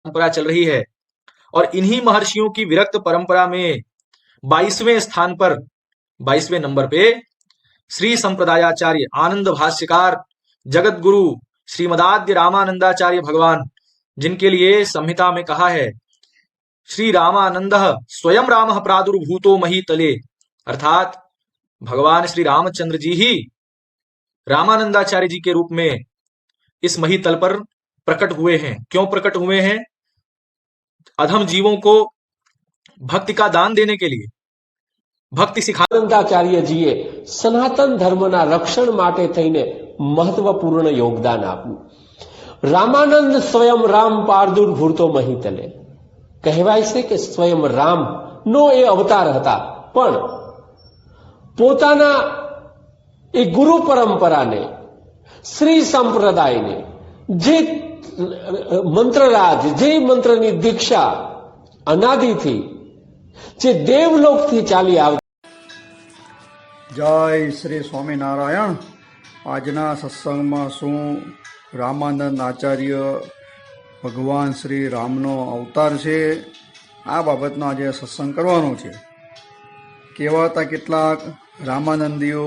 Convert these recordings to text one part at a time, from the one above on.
परंपरा चल रही है और इन्हीं महर्षियों की विरक्त परंपरा में 22वें स्थान पर 22वें नंबर पे श्री संप्रदायाचार्य आनंद भाष्यकार जगत गुरु श्रीमदाद्य रामानंदाचार्य भगवान, जिनके लिए संहिता में कहा है श्री रामानंद स्वयं राम प्रादुर्भूतो महीतले, अर्थात भगवान श्री रामचंद्र जी ही रामानंदाचार्य जी के रूप में इस महीतल पर प्रकट हुए हैं। क्यों प्रकट हुए हैं? अधम जीवों को भक्ति का दान देने के लिए, भक्ति આનંદાચાર્યજીએ સનાતન ધર્મના રક્ષણ માટે થઈને મહત્વપૂર્ણ યોગદાન આપ્યું. રામાનંદ સ્વયં રામ પાર્દુર્ભૂતો મહીતલે. કહેવાય છે કે સ્વયં રામનો એ અવતાર હતા, પણ પોતાના એ ગુરુ પરંપરાને, શ્રી સંપ્રદાયને, જે મંત્રરાજ, જે મંત્રની દીક્ષા અનાદિથી જે દેવલોકથી ચાલી આવતી. જય શ્રી સ્વામિનારાયણ. આજના સત્સંગમાં શું રામાનંદ આચાર્ય ભગવાન શ્રી રામનો અવતાર છે આ બાબતનો આજે સત્સંગ કરવાનો છે. કહેવાતા કેટલાક રામાનંદીઓ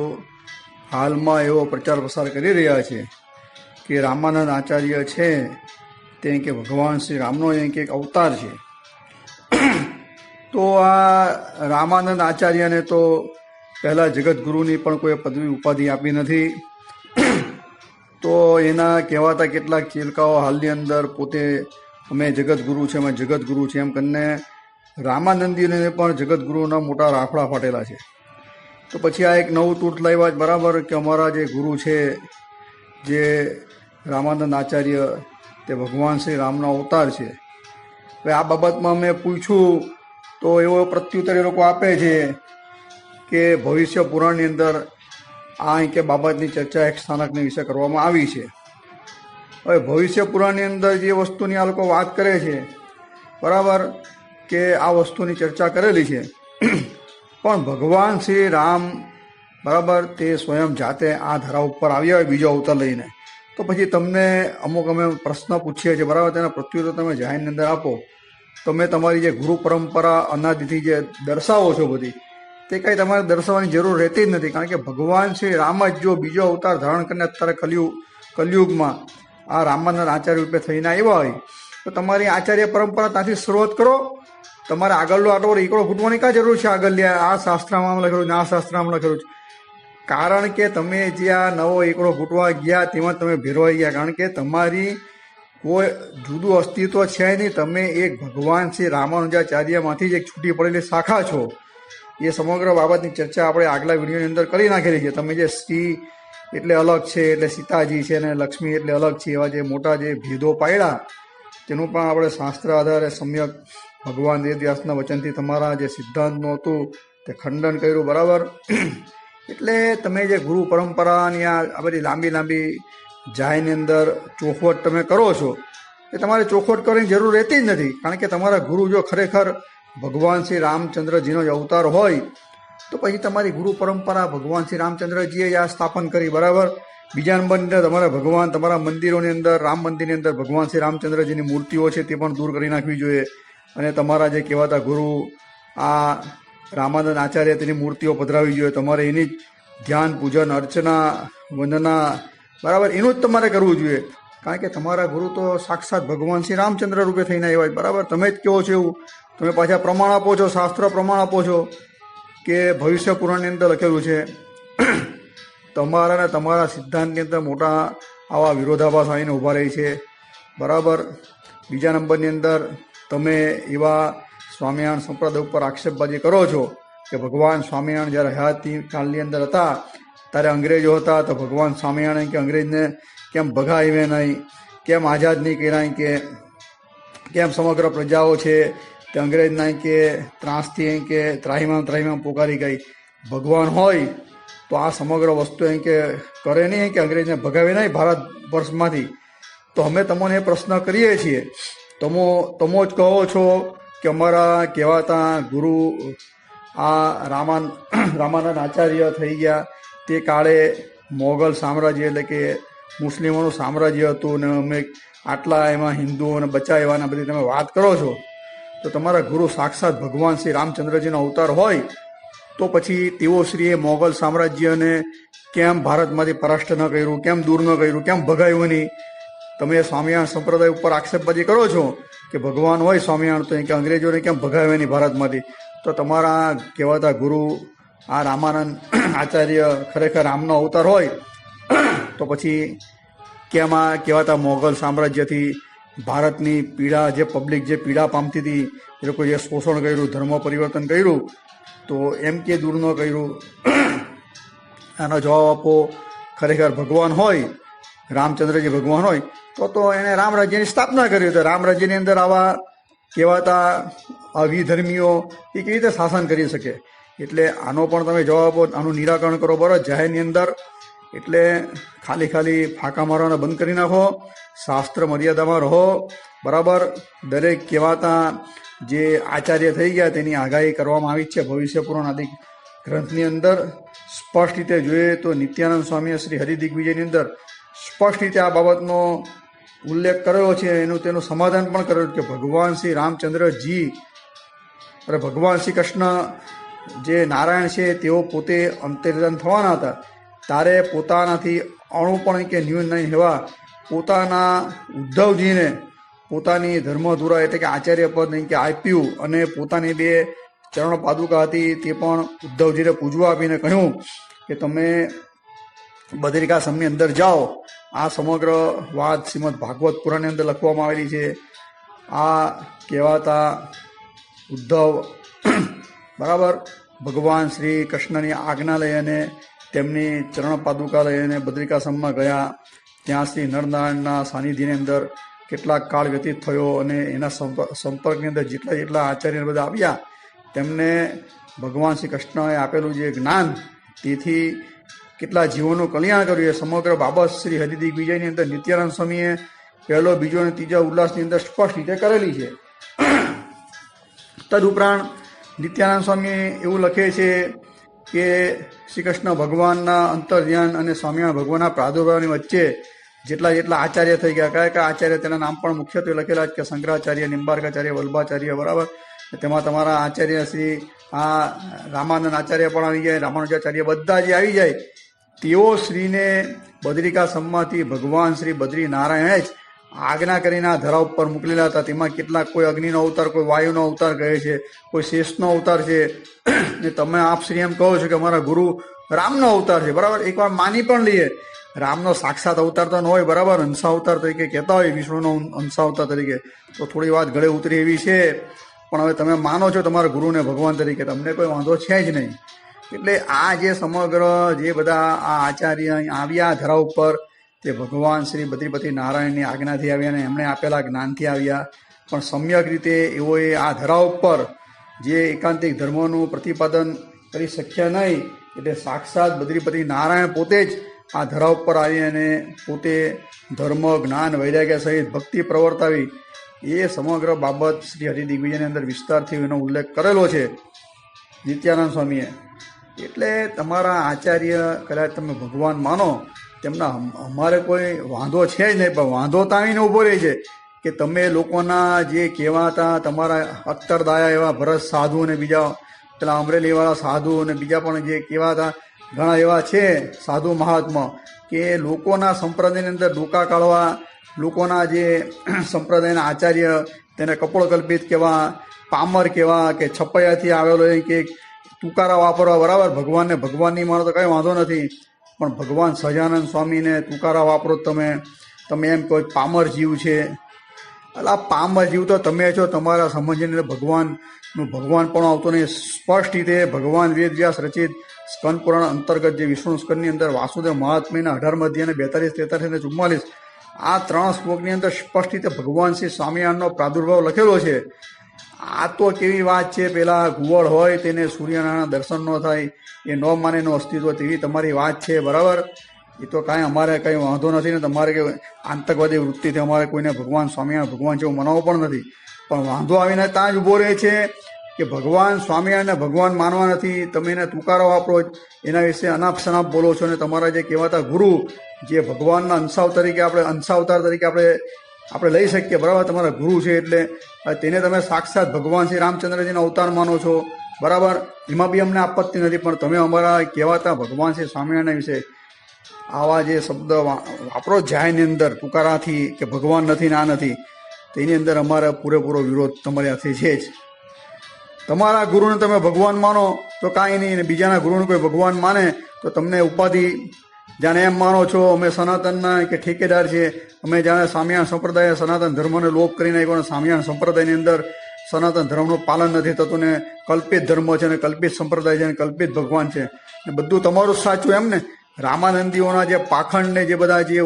હાલમાં એવો પ્રચાર પ્રસાર કરી રહ્યા છે કે રામાનંદ આચાર્ય છે તે કે ભગવાન શ્રી રામનો એક અવતાર છે. તો આ રામાનંદ આચાર્યને તો પહેલાં જગતગુરુની પણ કોઈ પદવી ઉપાધિ આપી નથી. તો એના કહેવાતા કેટલાક ચીલકાઓ હાલની અંદર પોતે અમે જગતગુરુ છે, અમે જગતગુરુ છે એમ કરીને રામાનંદીને પણ જગતગુરુના મોટા રાફડા ફાટેલા છે. તો પછી આ એક નવું તૂટ લાવ્યા જ બરાબર કે અમારા જે ગુરુ છે જે રામાનંદ આચાર્ય તે ભગવાન શ્રી રામનો અવતાર છે. હવે આ બાબતમાં અમે પૂછ્યું તો એવો પ્રત્યુત્તર એ લોકો આપે છે કે ભવિષ્ય પુરાણની અંદર આ કે બાબતની ચર્ચા એક સ્થાનકની વિશે કરવામાં આવી છે. હવે ભવિષ્ય પુરાણની અંદર જે વસ્તુની આ લોકો વાત કરે છે બરાબર કે આ વસ્તુની ચર્ચા કરેલી છે, પણ ભગવાન શ્રી રામ બરાબર તે સ્વયં જાતે આ ધરા ઉપર આવ્યા હોય બીજો અવતાર લઈને, તો પછી તમને અમુક અમે પ્રશ્ન પૂછીએ છીએ બરાબર, તેના પ્રત્યુત્તર તમે જાહેરની અંદર આપો. તમે તમારી જે ગુરુ પરંપરા અનાદિથી જે દર્શાવો છો બધી, તે કંઈ તમારે દર્શાવવાની જરૂર રહેતી જ નથી. કારણ કે ભગવાન શ્રી રામ જ જો બીજો અવતાર ધારણ કરીને અત્યારે કલયુગમાં આ રામાનંદ આચાર્ય રૂપે થઈને આવ્યા હોય તો તમારી આચાર્ય પરંપરા ત્યાંથી શરૂઆત કરો. તમારે આગળનો આટલો એકડો ઘૂંટવાની કાં જરૂર છે? આગળ આ શાસ્ત્રમાં લખેલું છે, આ શાસ્ત્રમાં લખેલું છે. કારણ કે તમે જે આ નવો એકડો ઘૂંટવા ગયા તેમાં તમે ભેરવાઈ ગયા. કારણ કે તમારી કોઈ જુદું અસ્તિત્વ છે નહીં. તમે એક ભગવાન શ્રી રામાનુજાચાર્યમાંથી જ એક છૂટી પડેલી શાખા છો. એ સમગ્ર બાબતની ચર્ચા આપણે આગલા વિડીયોની અંદર કરી નાખેલી છે. તમે જે શ્રી એટલે અલગ છે, એટલે સીતાજી છે, અને લક્ષ્મી એટલે અલગ છે, એવા જે મોટા જે ભેદો પાડ્યા તેનું પણ આપણે શાસ્ત્ર આધારે સમ્યક ભગવાન વેદવ્યાસના વચનથી તમારા જે સિદ્ધાંતનું હતું તે ખંડન કર્યું બરાબર. એટલે તમે જે ગુરુ પરંપરાની આ બધી લાંબી જાયની અંદર ચોખવટ તમે કરો છો એ તમારે ચોખવટ કરવાની જરૂર રહેતી જ નથી. કારણ કે તમારા ગુરુ જો ખરેખર ભગવાન શ્રી રામચંદ્રજીનો જ અવતાર હોય તો પછી તમારી ગુરુ પરંપરા ભગવાન શ્રી રામચંદ્રજીએ જ આ સ્થાપન કરી બરાબર. બીજા નંબરની અંદર તમારા ભગવાન તમારા મંદિરોની અંદર, રામ મંદિરની અંદર ભગવાન શ્રી રામચંદ્રજીની મૂર્તિઓ છે તે પણ દૂર કરી નાખવી જોઈએ. અને તમારા જે કહેવાતા ગુરુ આ રામાનંદ આચાર્ય તેની મૂર્તિઓ પધરાવવી જોઈએ. તમારે એની જ ધ્યાન, પૂજન, અર્ચના, વંદના બરાબર એનું જ તમારે કરવું જોઈએ. કારણ કે તમારા ગુરુ તો સાક્ષાત ભગવાન શ્રી રામચંદ્ર રૂપે થઈને આવ્યા બરાબર. તમે જ કહો છો એવું, તમે પાછા પ્રમાણ આપો છો, શાસ્ત્ર પ્રમાણ આપો છો કે ભવિષ્ય પુરાણની અંદર લખેલું છે. તમારા ને તમારા સિદ્ધાંતની અંદર મોટા આવા વિરોધાભાસ આવીને ઊભા રહી છે બરાબર. બીજા નંબરની અંદર તમે એવા સ્વામિનારાયણ સંપ્રદાય ઉપર આક્ષેપબાજી કરો છો કે ભગવાન સ્વામિનારાયણ જ્યારે હયાતી કાળની અંદર હતા ત્યારે અંગ્રેજો હતા, તો ભગવાન સ્વામિનારાયણ કે અંગ્રેજને કેમ ભગાવીએ નહીં, કેમ આઝાદ નહીં કર્યા, કે કેમ સમગ્ર પ્રજાઓ છે તે અંગ્રેજના કે ત્રાસથી કે ત્રાહિમામ પોકારી ગઈ. ભગવાન હોય તો આ સમગ્ર વસ્તુ એમ કે કરે નહીં કે અંગ્રેજને ભગાવે નહીં ભારત વર્ષમાંથી. તો અમે તમને પ્રશ્ન કરીએ છીએ, તમો જ કહો છો કે અમારા કહેવાતા ગુરુ આ રામાનંદ આચાર્ય થઈ ગયા તે કાળે મોગલ સામ્રાજ્ય એટલે કે મુસ્લિમોનું સામ્રાજ્ય હતું ને અમે આટલા એમાં હિન્દુઓને બચાવ્યા બધી તમે વાત કરો છો, તો તમારા ગુરુ સાક્ષાત ભગવાન શ્રી રામચંદ્રજીનો અવતાર હોય તો પછી તેઓ શ્રીએ મોગલ સામ્રાજ્યને કેમ ભારતમાંથી પરાસ્ત ન કર્યું, કેમ દૂર ન કર્યું, કેમ ભગાયું નહીં? તમે સ્વામિનારાયણ સંપ્રદાય ઉપર આક્ષેપબાજી કરો છો કે ભગવાન હોય સ્વામિનારાયણ તો કે અંગ્રેજોને કેમ ભગાવ્યા નહીં ભારતમાંથી? તો તમારા કહેવાતા ગુરુ આ રામાનંદ આચાર્ય ખરેખર રામનો અવતાર હોય તો પછી કેમ આ કહેવાતા મોગલ સામ્રાજ્યથી ભારતની પીડા, જે પબ્લિક જે પીડા પામતી હતી, એ લોકો જે શોષણ કર્યું, ધર્મ પરિવર્તન કર્યું, તો એમ કે દૂર ન કર્યું? આનો જવાબ આપો. ખરેખર ભગવાન હોય, રામચંદ્રજી ભગવાન હોય તો એને રામ રાજ્યની સ્થાપના કરી. તો રામ રાજ્યની અંદર આવા કહેવાતા અવિધર્મીઓ એ કેવી રીતે શાસન કરી શકે? એટલે આનો પણ તમે જવાબ આપો, આનું નિરાકરણ કરો બરાબર જાહેરની અંદર. એટલે ખાલી ફાંકા મારવાના બંધ કરી નાખો, શાસ્ત્ર મર્યાદામાં રહો બરાબર. દરેક કહેવાતા જે આચાર્ય થઈ ગયા તેની આગાહી કરવામાં આવી છે ભવિષ્ય પુરાણ આદિ ગ્રંથની અંદર. સ્પષ્ટ રીતે જોઈએ તો નિત્યાનંદ સ્વામીએ શ્રી હરિદિગ્વિજયની અંદર સ્પષ્ટ રીતે આ બાબતનો ઉલ્લેખ કરેલો છે. તેનું સમાધાન પણ કરેલું કે ભગવાન શ્રી રામચંદ્રજી અને ભગવાન શ્રી કૃષ્ણ જે નારાયણ છે તેઓ પોતે અંતર્ધાન થવાના હતા, ત્યારે પોતાનાથી અણુ પણ કે ન્યૂન નહીં એવા પોતાના ઉદ્ધવજીને પોતાની ધર્મધુરા એટલે કે આચાર્ય પદ નહીં કે આપ્યું, અને પોતાની બે ચરણ પાદુકા હતી તે પણ ઉદ્ધવજીને પૂજવા આપીને કહ્યું કે તમે બદ્રિકાશ્રમની અંદર જાઓ. આ સમગ્ર વાત શ્રીમદ ભાગવત પુરાણની અંદર લખવામાં આવેલી છે. આ કહેવાતા ઉદ્ધવ બરાબર ભગવાન શ્રી કૃષ્ણની આજ્ઞા લઈ અને તેમની ચરણ પાદુકા લઈ અને બદ્રિકાશ્રમમાં ગયા. ત્યાં શ્રી નરનારાયણના સાનિધ્યની અંદર કેટલાક કાળ વ્યતીત થયો અને એના સંપર્કની અંદર જેટલા આચાર્ય બધા આવ્યા તેમને ભગવાન શ્રી કૃષ્ણએ આપેલું જે જ્ઞાન તેથી કેટલા જીવોનું કલ્યાણ કર્યું. એ સમગ્ર બાબત શ્રી હરિદિગ્વિજયની અંદર નિત્યાનંદ સ્વામીએ પહેલો, બીજો અને ત્રીજા ઉલ્લાસની અંદર સ્પષ્ટ રીતે કરેલી છે. તદુપરાંત નિત્યાનંદ સ્વામી એવું લખે છે કે શ્રી કૃષ્ણ ભગવાનના અંતર્ધ્યાન અને સ્વામિનારાયણ ભગવાનના પ્રાદુર્ભાવની વચ્ચે જેટલા આચાર્ય થઈ ગયા, કયા કયા આચાર્ય તેના નામ પણ મુખ્યત્વે લખેલા જ કે શંકરાચાર્ય, નિંબાર્કાચાર્ય, વલ્ભાચાર્ય બરાબર. તેમાં તમારા આચાર્ય શ્રી આ રામાનંદ આચાર્ય પણ આવી જાય, રામાનુજાચાર્ય બધા જે આવી જાય તેઓ શ્રીને બદ્રિકાશ્રમમાંથી ભગવાન શ્રી બદ્રીનારાયણે જ આજ્ઞા કરીને આ ધરા ઉપર મોકલેલા હતા. તેમાં કેટલાક કોઈ અગ્નિનો અવતાર, કોઈ વાયુનો અવતાર કહે છે, કોઈ શેષનો અવતાર છે, ને તમે આપ શ્રી એમ કહો છો કે અમારા ગુરુ રામનો અવતાર છે બરાબર. એકવાર માની પણ લઈએ રામનો સાક્ષાત અવતાર તો ન હોય બરાબર, હંસા અવતાર તરીકે કહેતા હોય વિષ્ણુનો હંસા અવતાર તરીકે, તો થોડી વાત ગળે ઉતરી એવી છે. પણ હવે તમે માનો છો તમારા ગુરુને ભગવાન તરીકે, તમને કોઈ વાંધો છે જ નહીં. એટલે આ જે સમગ્ર જે બધા આ આચાર્ય આવ્યા ધરા ઉપર તે ભગવાન શ્રી બદ્રીપતિ નારાયણની આજ્ઞાથી આવ્યા અને એમણે આપેલા જ્ઞાનથી આવ્યા. પણ સમ્યક રીતે એઓએ આ ધરા ઉપર જે એકાંતિક ધર્મનું પ્રતિપાદન કરી શક્યા નહીં, એટલે સાક્ષાત બદ્રીપતિ નારાયણ પોતે જ આ ધરા ઉપર આવી અને પોતે ધર્મ, જ્ઞાન, વૈરાગ્ય સહિત ભક્તિ પ્રવર્તાવી. એ સમગ્ર બાબત શ્રી હરિદિગ્વિજયની અંદર વિસ્તારથી એનો ઉલ્લેખ કરેલો છે નિત્યાનંદ સ્વામીએ. એટલે તમારા આચાર્ય કદાચ તમે ભગવાન માનો તેમના અમારે કોઈ વાંધો છે જ નહીં, પણ વાંધો તાવીને ઊભો રહે છે કે તમે લોકોના જે કહેવાતા તમારા અખ્તરદાયા એવા ભરત સાધુ અને બીજા પેલા અમરેલીવાળા સાધુ અને બીજા પણ જે કહેવાતા ઘણા એવા છે સાધુ મહાત્મા કે લોકોના સંપ્રદાયની અંદર ડોકા કાઢવા, લોકોના જે સંપ્રદાયના આચાર્ય તેને કપોળકલ્પિત કહેવા, પામર કહેવા કે છપૈયાથી આવેલો એ કે તુકારા વાપરવા બરાબર. ભગવાનને ભગવાનની માનો તો કંઈ વાંધો નથી, પણ ભગવાન સહજાનંદ સ્વામીને તુકારા વાપરો તમે એમ કહો પામર જીવ છે. એટલે આ પામર જીવ તો તમે છો, તમારા સમજને ભગવાનનું ભગવાન પણ આવતો નહીં. સ્પષ્ટ રીતે ભગવાન વેદ વ્યાસ રચિત સ્કંદ પુરાણ અંતર્ગત જે વિષ્ણુ સ્કંદની અંદર વાસુદેવ મહાત્મ્યના 18 અધ્યાય અને 42, 43 અને 44 આ 3 શ્લોકની અંદર સ્પષ્ટ રીતે ભગવાન શ્રી સ્વામિનારાયણનો પ્રાદુર્ભાવ લખેલો છે. આ તો કેવી વાત છે, પેલા કુંવળ હોય તેને સૂર્યનારાયણ દર્શન ન થાય, એ ન માને એનું અસ્તિત્વ, તેવી તમારી વાત છે બરાબર. એ તો કાંઈ અમારે કંઈ વાંધો નથી ને તમારે કે આતંકવાદી વૃત્તિથી અમારે કોઈને ભગવાન સ્વામિનારાયણ ભગવાન જેવું મનાવવું પણ નથી. પણ વાંધો આવીને ત્યાં જ ઊભો રહે છે કે ભગવાન સ્વામિનારાયણને ભગવાન માનવા નથી, તમે એને તુકારો વાપરો, એના વિશે અનાપ શનાપ બોલો છો, અને તમારા જે કહેવાતા ગુરુ જે ભગવાનના અંશાવતાર તરીકે આપણે લઈ શકીએ, બરાબર, તમારા ગુરુ છે એટલે તેને તમે સાક્ષાત ભગવાન શ્રી રામચંદ્રજીનો અવતાર માનો છો, બરાબર, એમાં બી અમને આપત્તિ નથી, પણ તમે અમારા કહેવાતા ભગવાન શ્રી સ્વામિનારાયણ વિશે આવા જે શબ્દ વાપરો જાહેરની અંદર તુકારાથી કે ભગવાન નથી ને આ નથી, તેની અંદર અમારે પૂરેપૂરો વિરોધ તમારી હાથે છે જ. તમારા ગુરુને તમે ભગવાન માનો તો કાંઈ નહીં, અને બીજાના ગુરુને કોઈ ભગવાન માને તો તમને ઉપાધિ જાણે એમ માનો છો અમે સનાતનના કે ઠેકેદાર છે, અમે જાણે સ્વામિનારાયણ સંપ્રદાય સનાતન ધર્મને લોપ કરી નાખ્યો, અને સ્વામિનારાયણ સંપ્રદાયની અંદર સનાતન ધર્મનું પાલન નથી થતું ને કલ્પિત ધર્મ છે ને કલ્પિત સંપ્રદાય છે ને કલ્પિત ભગવાન છે ને બધું તમારું સાચું એમ ને. રામાનંદીઓના જે પાખંડ ને જે બધા જે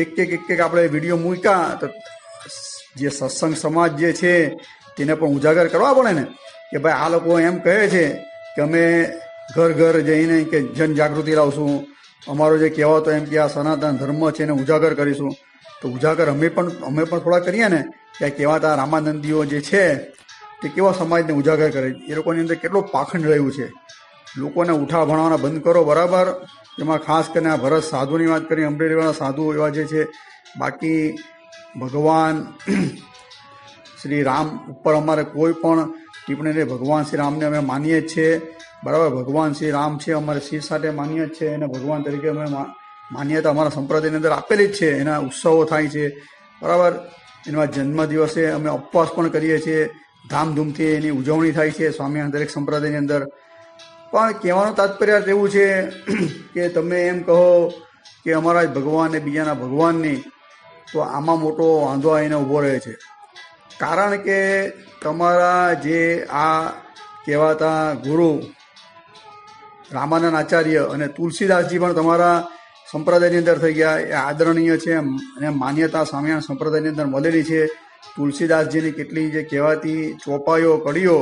એક આપણે વિડીયો મૂક્યા, તો જે સત્સંગ સમાજ જે છે તેને પણ ઉજાગર કરવા પડે ને કે ભાઈ આ લોકો એમ કહે છે કે અમે ઘર ઘર જઈને કે જનજાગૃતિ લાવશું, અમારો જે કહેવાતો એમ કે આ સનાતન ધર્મ છે એને ઉજાગર કરીશું, તો ઉજાગર અમે પણ થોડા કરીએ ને કે આ કહેવાતા રામાનંદીઓ જે છે તે કેવા સમાજને ઉજાગર કરે, એ લોકોની અંદર કેટલું પાખંડ રહ્યું છે. લોકોને ઉઠા ભણાવવાના બંધ કરો, બરાબર, એમાં ખાસ કરીને આ ભરત સાધુની વાત કરી, અમરેલીવાળા સાધુ એવા જે છે. બાકી ભગવાન શ્રી રામ ઉપર અમારે કોઈ પણ ટિપ્પણી નહીં, ભગવાન શ્રી રામને અમે માનીએ જ છીએ, બરાબર, ભગવાન શ્રી રામ છે અમારે શિર સાથે માનીએ જ છે, એને ભગવાન તરીકે અમે માન્યતા અમારા સંપ્રદાયની અંદર આપેલી જ છે. એના ઉત્સવો થાય છે, બરાબર, એના જન્મદિવસે અમે ઉપવાસ પણ કરીએ છીએ, ધામધૂમથી એની ઉજવણી થાય છે સ્વામિનારાયણ દરેક સંપ્રદાયની અંદર. પણ કહેવાનું તાત્પર્ય એવું છે કે તમે એમ કહો કે અમારા ભગવાન ને બીજાના ભગવાનની, તો આમાં મોટો વાંધો આવીને ઊભો રહે છે. કારણ કે તમારા જે આ કહેવાતા ગુરુ રામાનંદ આચાર્ય અને તુલસીદાસજી પણ તમારા સંપ્રદાયની અંદર થઈ ગયા, એ આદરણીય છે અને માન્યતા સ્વામિનારાયણ સંપ્રદાયની અંદર મળેલી છે. તુલસીદાસજીની કેટલી જે કહેવાતી ચોપાઈઓ કડીઓ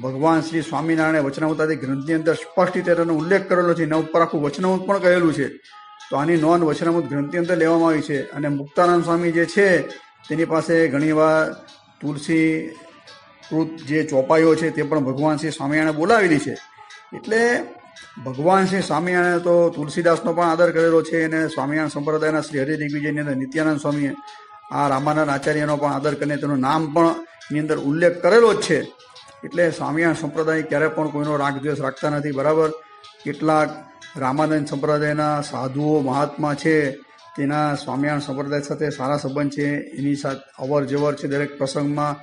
ભગવાન શ્રી સ્વામિનારાયણ વચનામૃતાદી ગ્રંથની અંદર સ્પષ્ટ રીતે તેનો ઉલ્લેખ કરેલો છે, એના ઉપર આખું વચનામૃત પણ કહેલું છે. તો આની નોંધ વચનામૃત ગ્રંથની અંદર લેવામાં આવી છે. અને મુક્તાનંદ સ્વામી જે છે તેની પાસે ઘણીવાર તુલસી કૃત જે ચોપાઈઓ છે તે પણ ભગવાન શ્રી સ્વામિનારાયણે બોલાવેલી છે. એટલે ભગવાન શ્રી સ્વામિનારાયણે તો તુલસીદાસનો પણ આદર કરેલો છે, અને સ્વામિનારાયણ સંપ્રદાયના શ્રી હરિ દિગ્વિજયની અંદર નિત્યાનંદ સ્વામીએ આ રામાનંદ આચાર્યનો પણ આદર કરીને તેનું નામ પણ એની અંદર ઉલ્લેખ કરેલો જ છે. એટલે સ્વામિનારાયણ સંપ્રદાય ક્યારે પણ કોઈનો રાગ દ્વેષ રાખતા નથી, બરાબર. કેટલાક રામાનંદ સંપ્રદાયના સાધુઓ મહાત્મા છે તેના સ્વામિનારાયણ સંપ્રદાય સાથે સારા સંબંધ છે, એની સાથે અવર જવર છે, દરેક પ્રસંગમાં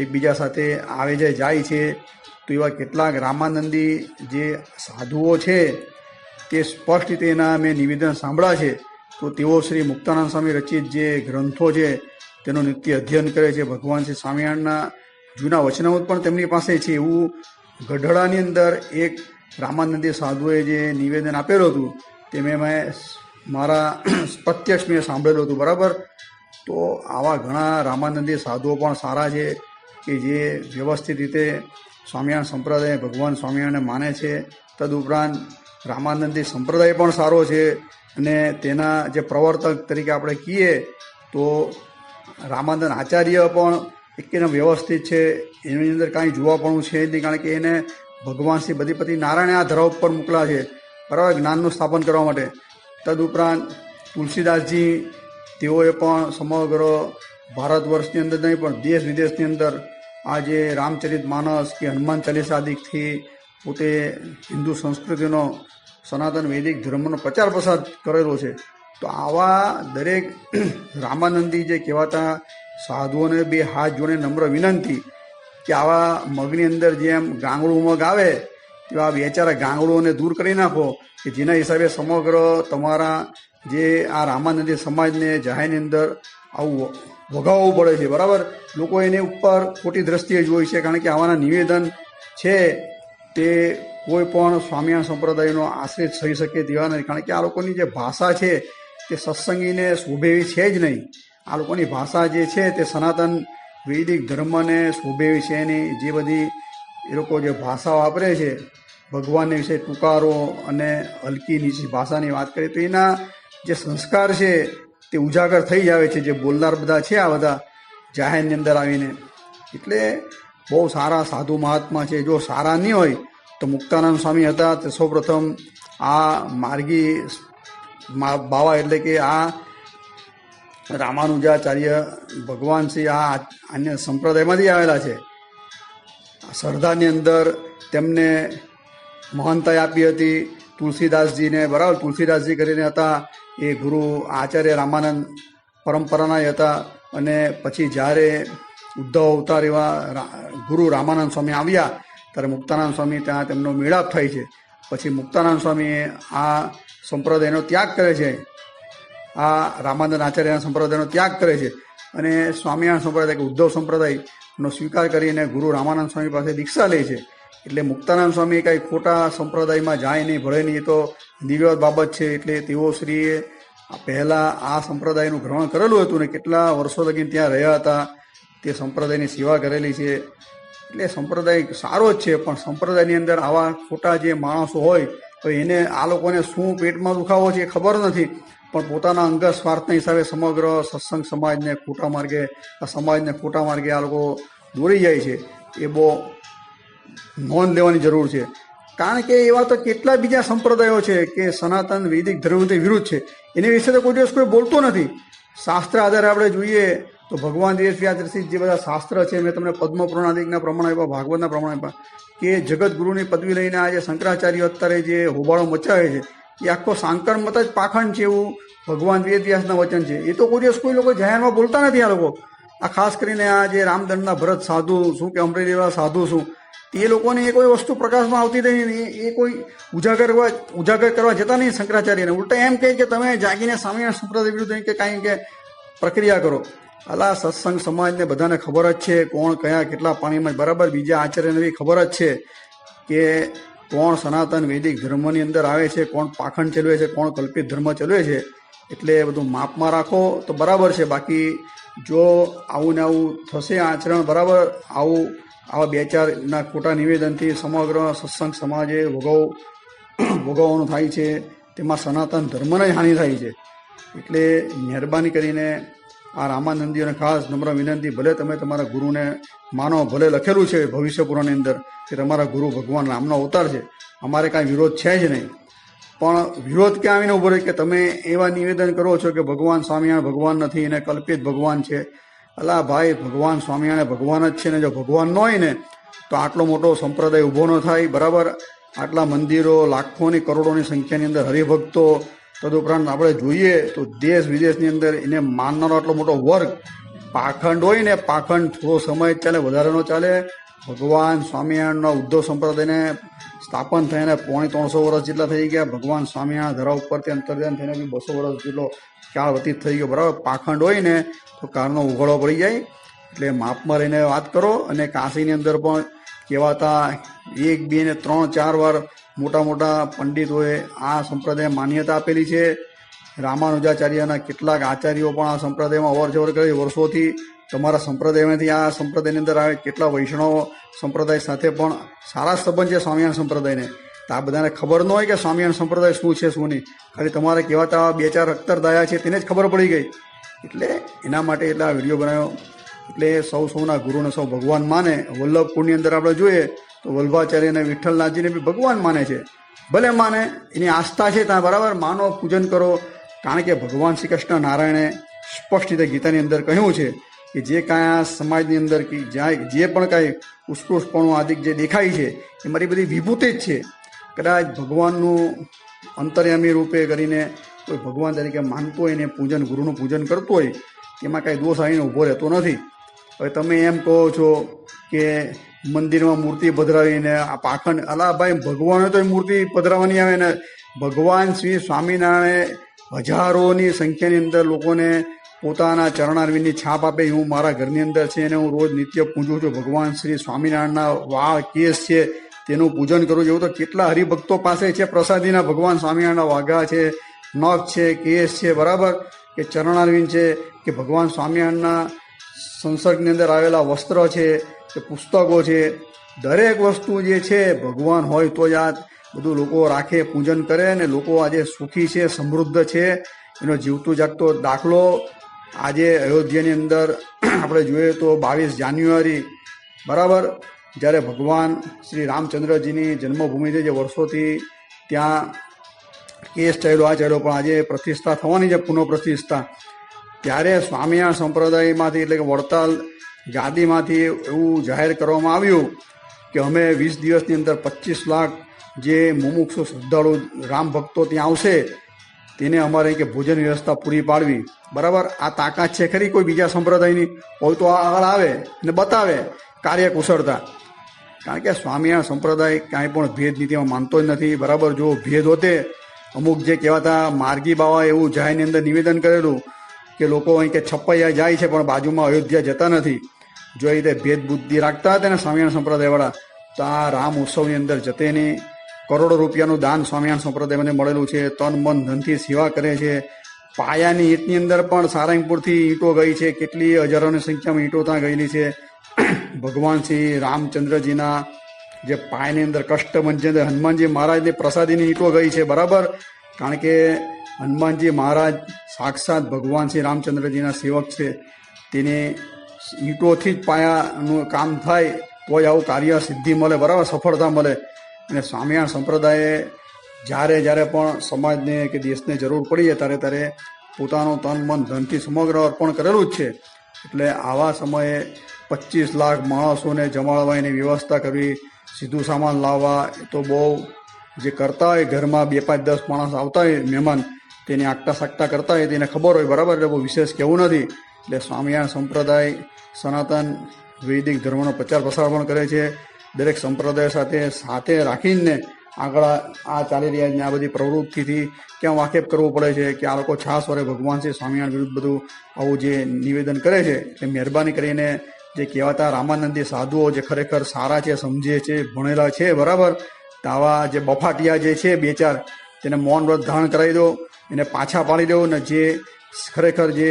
એકબીજા સાથે આવે જાય છે. તો એવા કેટલાક રામાનંદી જે સાધુઓ છે તે સ્પષ્ટ રીતે એના મેં નિવેદન સાંભળ્યા છે. તો તેઓ શ્રી મુક્તાનંદ સ્વામી રચિત જે ગ્રંથો છે તેનું નિત્ય અધ્યયન કરે છે. ભગવાન શ્રી સ્વામિનારાયણના જૂના વચનામૃત પણ તેમની પાસે છે. એવું ગઢડાની અંદર એક રામાનંદી સાધુએ જે નિવેદન આપેલું હતું તે મેં મારા પ્રત્યક્ષ મેં સાંભળેલું હતું, બરાબર. તો આવા ઘણા રામાનંદી સાધુઓ પણ સારા છે કે જે વ્યવસ્થિત રીતે સ્વામિનારાયણ સંપ્રદાય ભગવાન સ્વામિનારાયણને માને છે. તદુપરાંત રામાનંદી સંપ્રદાય પણ સારો છે, અને તેના જે પ્રવર્તક તરીકે આપણે કહીએ તો રામાનંદ આચાર્ય પણ એકદમ વ્યવસ્થિત છે. એની અંદર કાંઈ જોવાપણું છે જ નહીં, કારણ કે એને ભગવાન શ્રી બધિપતિ નારાયણે આ ધરા ઉપર મોકલા છે, બરાબર, જ્ઞાનનું સ્થાપન કરવા માટે. તદુપરાંત તુલસીદાસજી તેઓએ પણ સમગ્ર ભારત વર્ષની અંદર નહીં પણ દેશ વિદેશની અંદર આ જે રામચરિત માનસ કે હનુમાન ચાલીસા આદિથી પોતે હિન્દુ સંસ્કૃતિનો સનાતન વૈદિક ધર્મનો પ્રચાર પ્રસાર કરેલો છે. તો આવા દરેક રામાનંદી જે કહેવાતા સાધુઓને બે હાથ જોડે નમ્ર વિનંતી કે આવા મગની અંદર જેમ ગાંગડું મગ આવે તેવા બેચારા ગાંગડુઓને દૂર કરી નાખો, કે જેના હિસાબે સમગ્ર તમારા જે આ રામાનંદી સમાજને જાહેરની અંદર આવું વગાવવું પડે છે, બરાબર. લોકો એની ઉપર ખોટી દ્રષ્ટિએ જોઈ છે, કારણ કે આવાના નિવેદન છે તે કોઈ પણ સ્વામિનારાયણ સંપ્રદાયનો આશ્રિત થઈ શકે તેવા નથી. કારણ કે આ લોકોની જે ભાષા છે તે સત્સંગીને શોભેવી છે જ નહીં. આ લોકોની ભાષા જે છે તે સનાતન વૈદિક ધર્મને શોભેવી છે એની જે બધી એ લોકો જે ભાષા વાપરે છે ભગવાનને વિશે ટૂંકારો અને હલકી નીચી ભાષાની વાત કરીએ તો એના જે સંસ્કાર છે તે ઉજાગર થઈ જ આવે છે, જે બોલનાર બધા છે આ બધા જાહેરની અંદર આવીને. એટલે બહુ સારા સાધુ મહાત્મા છે. જો સારા નહીં હોય તો મુક્તાનંદ સ્વામી હતા તે સૌપ્રથમ આ માર્ગી બાવા એટલે કે આ રામાનુજાચાર્ય ભગવાન શ્રી આ અન્ય સંપ્રદાયમાંથી આવેલા છે. સરદારની અંદર તેમને મહાનતાઈ આપી હતી તુલસીદાસજીને. બરાબર, તુલસીદાસજી કરીને હતા એ ગુરુ આચાર્ય રામાનંદ પરંપરાના હતા. અને પછી જ્યારે ઉદ્ધવ અવતાર એવા ગુરુ રામાનંદ સ્વામી આવ્યા ત્યારે મુક્તાનંદ સ્વામી ત્યાં તેમનો મેળાપ થાય છે. પછી મુક્તાનંદ સ્વામીએ આ સંપ્રદાયનો ત્યાગ કરે છે, આ રામાનંદ આચાર્યના સંપ્રદાયનો ત્યાગ કરે છે અને સ્વામિનારાયણ સંપ્રદાય કે ઉદ્ધવ સંપ્રદાયનો સ્વીકાર કરીને ગુરુ રામાનંદ સ્વામી પાસે દીક્ષા લે છે. એટલે મુક્તાનંદ સ્વામી કાંઈ ખોટા સંપ્રદાયમાં જાય નહીં, ભળે નહીં, એ તો દિવ્ય બાબત છે. એટલે તેઓ શ્રીએ પહેલાં આ સંપ્રદાયનું ગ્રહણ કરેલું હતું ને કેટલા વર્ષો લગી ત્યાં રહ્યા હતા, તે સંપ્રદાયની સેવા કરેલી છે. એટલે સંપ્રદાય સારો જ છે, પણ સંપ્રદાયની અંદર આવા ખોટા જે માણસો હોય તો એને આ લોકોને શું પેટમાં દુખાવો છે એ ખબર નથી, પણ પોતાના અંગત સ્વાર્થના હિસાબે સમગ્ર સત્સંગ સમાજને ખોટા માર્ગે, આ સમાજને ખોટા માર્ગે આ લોકો દોરી જાય છે. એ બહુ નોંધ લેવાની જરૂર છે. કારણ કે એવા તો કેટલા બીજા સંપ્રદાયો છે કે સનાતન વૈદિક ધર્મથી વિરુદ્ધ છે, એની વિશે તો કોઈ દિવસ કોઈ બોલતો નથી. શાસ્ત્ર આધારે આપણે જોઈએ તો ભગવાન વ્યાસજી જે બધા શાસ્ત્ર છે, મેં તમને પદ્મ પુરાણાદિકના પ્રમાણ આપ્યા, ભાગવતના પ્રમાણ આપ્યા, કે જગતગુરુની પદવી લઈને આજે શંકરાચાર્ય અત્યારે જે હોબાળો મચાવે છે એ આખો સાંકર મત જ પાખંડ છે, એવું ભગવાન વ્યાસના વચન છે. એ તો કોઈ દિવસ કોઈ લોકો જાહેરમાં બોલતા નથી. આ લોકો આ ખાસ કરીને આ જે રામદંડના ભરત સાધુ શું કે અમરેલીવાળા સાધુ શું, એ લોકોને એ કોઈ વસ્તુ પ્રકાશમાં આવતી નહીં, એ કોઈ ઉજાગર કરવા જતા નહીં શંકરાચાર્યને. ઉલટા એમ કહે કે તમે જાગીને સ્વામિનારાયણ સંપ્રદાય વિરુદ્ધ કે કાંઈ કે પ્રક્રિયા કરો. અલા સત્સંગ સમાજને બધાને ખબર જ છે કોણ કયા કેટલા પાણીમાં, બરાબર. બીજા આચાર્યને બી ખબર જ છે કે કોણ સનાતન વૈદિક ધર્મની અંદર આવે છે, કોણ પાખંડ ચલાવે છે, કોણ કલ્પિત ધર્મ ચલાવે છે. એટલે બધું માપમાં રાખો તો બરાબર છે. બાકી જો આવું ને આવું થશે આચરણ, બરાબર, આવા બે ચારના ખોટા નિવેદનથી સમગ્ર સત્સંગ સમાજે ભોગવવાનું થાય છે, તેમાં સનાતન ધર્મને હાનિ થાય છે. એટલે મહેરબાની કરીને આ રામાનંદીઓને ખાસ નમ્ર વિનંતી, ભલે તમે તમારા ગુરુને માનો, ભલે લખેલું છે ભવિષ્ય પુરાણની અંદર કે તમારા ગુરુ ભગવાન રામનો અવતાર છે, અમારે કાંઈ વિરોધ છે જ નહીં, પણ વિરોધ ક્યાં આવીને ઉભો રહે કે તમે એવા નિવેદન કરો છો કે ભગવાન સ્વામિનારાયણ ભગવાન નથી અને કલ્પિત ભગવાન છે. અલા ભાઈ, ભગવાન સ્વામિનારાયણ ભગવાન જ છે ને. જો ભગવાન ન હોય ને તો આટલો મોટો સંપ્રદાય ઊભો ન થાય, બરાબર. આટલા મંદિરો, લાખોની કરોડોની સંખ્યાની અંદર હરિભક્તો, તદુપરાંત આપણે જોઈએ તો દેશ વિદેશની અંદર એને માનનારો આટલો મોટો વર્ગ, પાખંડ હોય ને, પાખંડ થોડો સમય જ ચાલે, વધારે ન ચાલે. ભગવાન સ્વામિનારાયણનો ઉદ્ધવ સંપ્રદાયને સ્થાપન થઈને 350 વર્ષ જેટલા થઈ ગયા. ભગવાન સ્વામિનારાયણ ધરા ઉપરથી અંતર્ધ્યાન થઈને બી 200 વર્ષ જેટલો કાળ વ્યતીત થઈ ગયો, બરાબર. પાખંડ હોય ને તો કારનો ઉઘાડો પડી જાય. એટલે માપમાં રહીને વાત કરો. અને કાશીની અંદર પણ કહેવાતા 1, 2 ને 3, 4 વાર મોટા મોટા પંડિતોએ આ સંપ્રદાય માન્યતા આપેલી છે. રામાનુજાચાર્યના કેટલાક આચાર્યો પણ આ સંપ્રદાયમાં અવર જવર કરે વર્ષોથી. તમારા સંપ્રદાયમાંથી આ સંપ્રદાયની અંદર આવે કેટલા વૈષ્ણવ સંપ્રદાય સાથે પણ સારા સંબંધ છે સ્વામિનારાયણ સંપ્રદાયને. તો આ બધાને ખબર ન હોય કે સ્વામિનારાયણ સંપ્રદાય શું છે શું નહીં, ખાલી તમારે કહેવાતા 2-4 અખ્તર દાયા છે તેને જ ખબર પડી ગઈ. એટલે એના માટે એટલે આ વિડીયો બનાવ્યો. એટલે સૌના ગુરુને સૌ ભગવાન માને. વલ્લભપુરની અંદર આપણે જોઈએ તો વલ્ભાચાર્ય અને વિઠ્ઠલનાથજીને બી ભગવાન માને છે. ભલે માને, એની આસ્થા છે ત્યાં, બરાબર, માનો, પૂજન કરો. કારણ કે ભગવાન શ્રી કૃષ્ણ નારાયણે સ્પષ્ટ રીતે ગીતાની અંદર કહ્યું છે કે જે કાંઈ આ સમાજની અંદર કે જ્યાં જે પણ કાંઈ ઉત્કૃષ્ટપણું આદિક જે દેખાય છે એ મારી બધી વિભૂતિ જ છે. કદાચ ભગવાનનું અંતર્યામી રૂપે કરીને કોઈ ભગવાન તરીકે માનતો હોય ને પૂજન, ગુરુનું પૂજન કરતો હોય, તેમાં કાંઈ દોષ આવીને ઊભો રહેતો નથી. હવે તમે એમ કહો છો કે મંદિરમાં મૂર્તિ પધરાવીને આ પાખંડ, અલા ભાઈ, ભગવાને તો મૂર્તિ પધરાવવાની આવે ને. ભગવાન શ્રી સ્વામિનારાયણે હજારોની સંખ્યાની અંદર લોકોને પોતાના ચરણારવિંદની છાપ આપે. હું મારા ઘરની અંદર છે અને હું રોજ નિત્ય પૂજું છું. ભગવાન શ્રી સ્વામિનારાયણના વાળ, કેસ છે તેનું પૂજન કરું છું. એવું તો કેટલા હરિભક્તો પાસે છે પ્રસાદીના ભગવાન સ્વામિનારાયણના વાઘા છે, નખ છે, કેસ છે, બરાબર, કે ચરણારવિંદ છે, કે ભગવાન સ્વામિનારાયણના સંસર્ગની અંદર આવેલા વસ્ત્ર છે, કે પુસ્તકો છે. દરેક વસ્તુ જે છે ભગવાન હોય તો જ આ બધું લોકો રાખે, પૂજન કરે. ને લોકો આજે સુખી છે, સમૃદ્ધ છે, એનો જીવતું જાગતો દાખલો આજે અયોધ્યાની અંદર આપણે જોઈએ તો 22 જાન્યુઆરી બરાબર. જ્યારે ભગવાન શ્રી રામચંદ્રજીની જન્મભૂમિ છે, જે વર્ષોથી ત્યાં કેસ ચાલ્યો, આ ચાલ્યો, પણ આજે પ્રતિષ્ઠા થવાની છે, પુનઃ પ્રતિષ્ઠા, ત્યારે સ્વામિનારાયણ સંપ્રદાયમાંથી એટલે કે વડતાલ ગાદીમાંથી એવું જાહેર કરવામાં આવ્યું કે અમે 20 દિવસની અંદર 25 લાખ જે મુમુક્ષુ શ્રદ્ધાળુ રામ ભક્તો ત્યાં આવશે તેને અમારે કે ભોજન વ્યવસ્થા પૂરી પાડવી. બરાબર. આ તાકાત છે ખરી કોઈ બીજા સંપ્રદાયની? હોય તો આગળ આવે અને બતાવે કાર્ય કુશળતા. કારણ કે સ્વામિનારાયણ સંપ્રદાય કાંઈ પણ ભેદ નીતિમાં માનતો જ નથી. બરાબર. જો ભેદ હોતે, અમુક જે કહેવાતા માર્ગી બાવાએ એવું જાહેરની અંદર નિવેદન કરેલું કે લોકો અહીં કે છપ્પૈયા જાય છે પણ બાજુમાં અયોધ્યા જતા નથી, જો એ રીતે ભેદ બુદ્ધિ રાખતા હતા ને સ્વામિનારાયણ સંપ્રદાયવાળા, તો આ રામ ઉત્સવની અંદર જતે નહીં. કરોડો રૂપિયાનું દાન સ્વામિનારાયણ સંપ્રદાયને મળેલું છે. તન મન ધનથી સેવા કરે છે. પાયાની ઈંટની અંદર પણ સારંગપુરથી ઈંટો ગઈ છે, કેટલી હજારોની સંખ્યામાં ઈંટો ત્યાં ગયેલી છે. ભગવાન શ્રી રામચંદ્રજીના જે પાયાની અંદર કષ્ટભંજન હનુમાનજી મહારાજની પ્રસાદીની ઈંટો ગઈ છે. બરાબર. કારણ કે હનુમાનજી મહારાજ સાક્ષાત ભગવાન શ્રી રામચંદ્રજીના સેવક છે. તેને ઈંટોથી જ પાયાનું કામ થાય તો જ આવું કાર્ય સિદ્ધિ મળે. બરાબર. સફળતા મળે. અને સ્વામિનારાયણ સંપ્રદાયે જ્યારે પણ સમાજને કે દેશને જરૂર પડી છે ત્યારે પોતાનું તન મન ધનથી સમગ્ર અર્પણ કરેલું જ છે. એટલે આવા સમયે 25 લાખ માણસોને જમાડવા, એની વ્યવસ્થા કરવી, સીધું સામાન લાવવા, એ તો બહુ જે કરતા હોય ઘરમાં 2, 5, 10 માણસ આવતા હોય મહેમાન, તેને આગતા સાગતા કરતા હોય તેને ખબર હોય. બરાબર. એટલે બહુ વિશેષ કહેવું નથી. એટલે સ્વામિનારાયણ સંપ્રદાય સનાતન વૈદિક ધર્મનો પ્રચાર પ્રસાર પણ કરે છે. દરેક સંપ્રદાય સાથે રાખીને આગળ આ ચાલી રહ્યા છે. આ બધી પ્રવૃત્તિથી ક્યાં વાકેફ કરવું પડે છે કે આ લોકો છાસ વરે ભગવાન છે સ્વામિનારાયણ વિરુદ્ધ બધું આવું જે નિવેદન કરે છે. એટલે મહેરબાની કરીને જે કહેવાતા રામાનંદી સાધુઓ જે ખરેખર સારા છે, સમજે છે, ભણેલા છે, બરાબર, તો આવા જે બફાટિયા જે છે 2-4 તેને મૌન વ્રત ધારણ કરાવી દો, એને પાછા પાડી દો. ને જે ખરેખર જે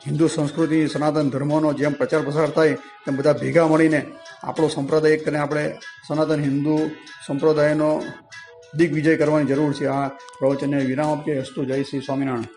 હિન્દુ સંસ્કૃતિ સનાતન ધર્મનો જેમ પ્રચાર પ્રસાર થાય તેમ બધા ભેગા મળીને આપણો સંપ્રદાય એક કરીને આપણે સનાતન હિન્દુ સંપ્રદાયનો દિગ્વિજય કરવાની જરૂર છે. આ પ્રવચનને વિરામ આપીએ. અસ્તુ. જય શ્રી સ્વામિનારાયણ.